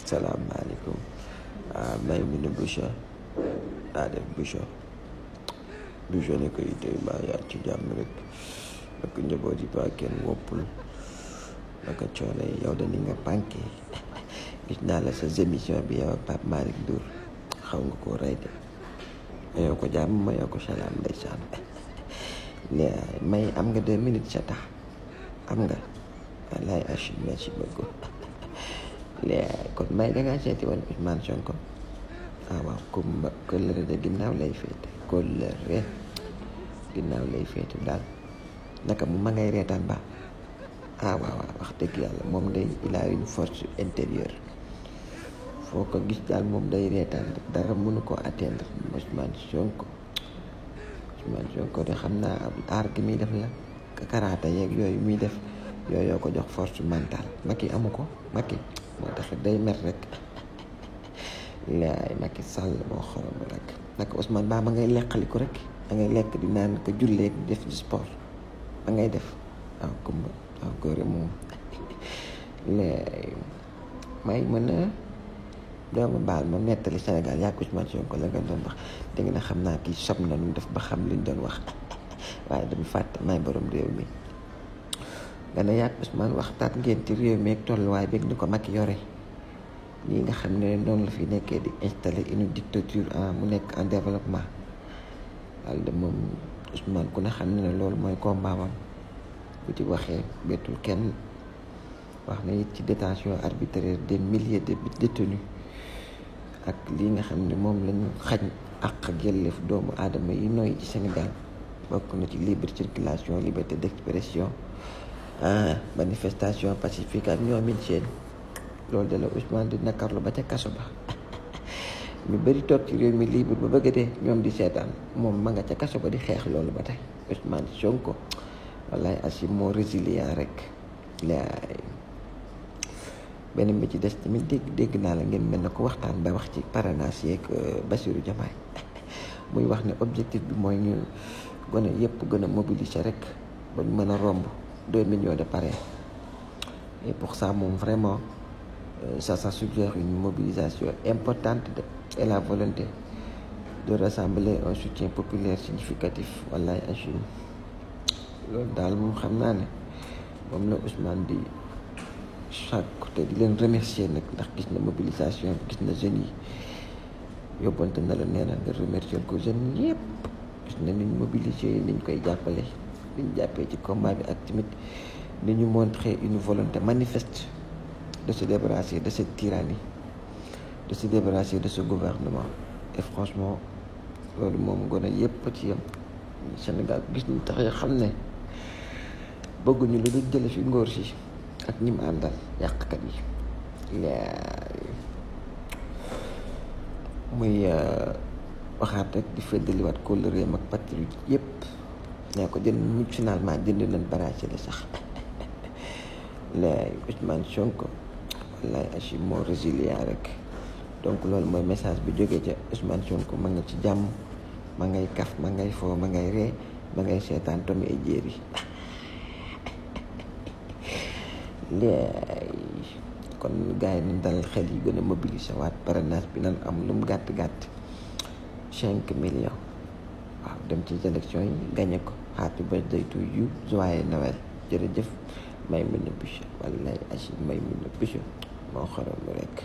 salaamaaleykum may mi ne Boucher daa def Boucher ne ko tey mbaa yaa ci jàmm rek naka njaboot yi baa kenn woppul naka coono yi yow da ni nga pànke gis naa la sa émission bi yow ak Pape Malick Ndour xaw nga koo rey de mayoo ko jàmm mayoo ko salaam ndeysaan may am nga 2 minutes sa tax am nga wallaay achid merci beaucoup kon may dangaa seeti woon Ousmane Sonko waaw kumba kóllëre de ginnaaw lay féete kóllëre ginnaaw lay féete daal naka mu ma ngay reetaan ba waaw wax dëgg yàlla moom day il a une force intérieure foo ko gis daal moom day reetaan dara mënu ko atteindre Ousmane Sonko de xam naa aar gi muy def la karaata yeeg yooyu muy def yooyu ko jox force mentale Macky amu ko Macky moo tax day mer rek laay Macky Sall moo xorom rek naka Ousmane Ba ma ngay leqaliku rek da ngay lekk di naan ko jullee di def di sport ma ngay def kumba góore moom laay may mën a dooma baal ma nettali Sénégal yaa Ousmane Sonko la nga doon wax dégg na xam naa kii sob na nu def ba xam liñ doon wax waaye dama fàtte may borom réew mi dana yàgg Ousmane waxtaan ngeen ci réew mi ak tolluwaay beeg ni ko Macky yore lii nga xam ne noonu la fi nekkee di installer une dictature mu nekk en développement daal de moom Ousmane ku ne xam ne loolu mooy combat wam bu ci waxee bettul kenn wax na it ci détention arbitraire des milliers de détenus ak lii nga xam ne moom lañu xañ ak yelleef doomu aadama yi nooy ci Sénégal bokk na ci libre circulation liberté d'expression manifestation pacifique ak ñoom it seen loolu de la Ousmane di nakarlu ba ca kaso ba ñu bëri toog ci réew mi libre ba bëgg dee ñoom di seetaan moom ma nga ca kaso ba di xeex loolu ba tey Ousmane Sonko wallaay asi moo résilient rek laay beneen bi ci des tamit dégg naa la ngeen mel na ko waxtaan ba wax ci parrainage yeeg Bassirou Diomaye muy wax ne objectif bi mooy ñu gën a yëpp gën a mobiliser rek ba ñu mën a romb 2 millions de parrains et pour ça moom vraiment ça suggère une mobilisation importante et la volonté de rassembler un soutien populaire significatif wallaay agim loolu daal moom xam naa ne moom la Ousmane di chaque te di leen remercier nag ndax gis na mobilisation bi gis na jeunes yi yóbbante na la nee na nga remercier ko jeunes yëpp gis na niñ mobiliser niñ koy jàppale niñ jàppee ci combat bi ak tamit ni ñu montrer une volonté manifeste de se débarrasser de cette tyrannie de se débarrasser de ce gouvernement et franchement loolu moom gone yëpp ci yam Sénégal gis ñu tax xam ne bëgguñu lu dul jële fi ngóor si ak ñi mu àndal yàqkat yi muy waxaat rek di feddaliwaat kóllëreem ak patriote yëpp nee ko jënd ñu finalement jënd nañ barrage la sax laay Ousmane Sonko wallaay achi moo résilient rek donc loolu mooy message bi jógee ca Ousmane Sonko ma nga ci jàmm ma ngay kaf ma ngay foo ma ngay ree ma ngay seetaan Tom et Jerry léegi kon gars yi nañ dalal xel yi gën a mobiliser waat parrainage bi nan am lu mu gàtt 5 millions waaw dem ci élection yi gagné ko happy birthday to you joyeux Noël jërëjëf may mën a Boucher wallaay asi may mën a Boucher moo xorom rek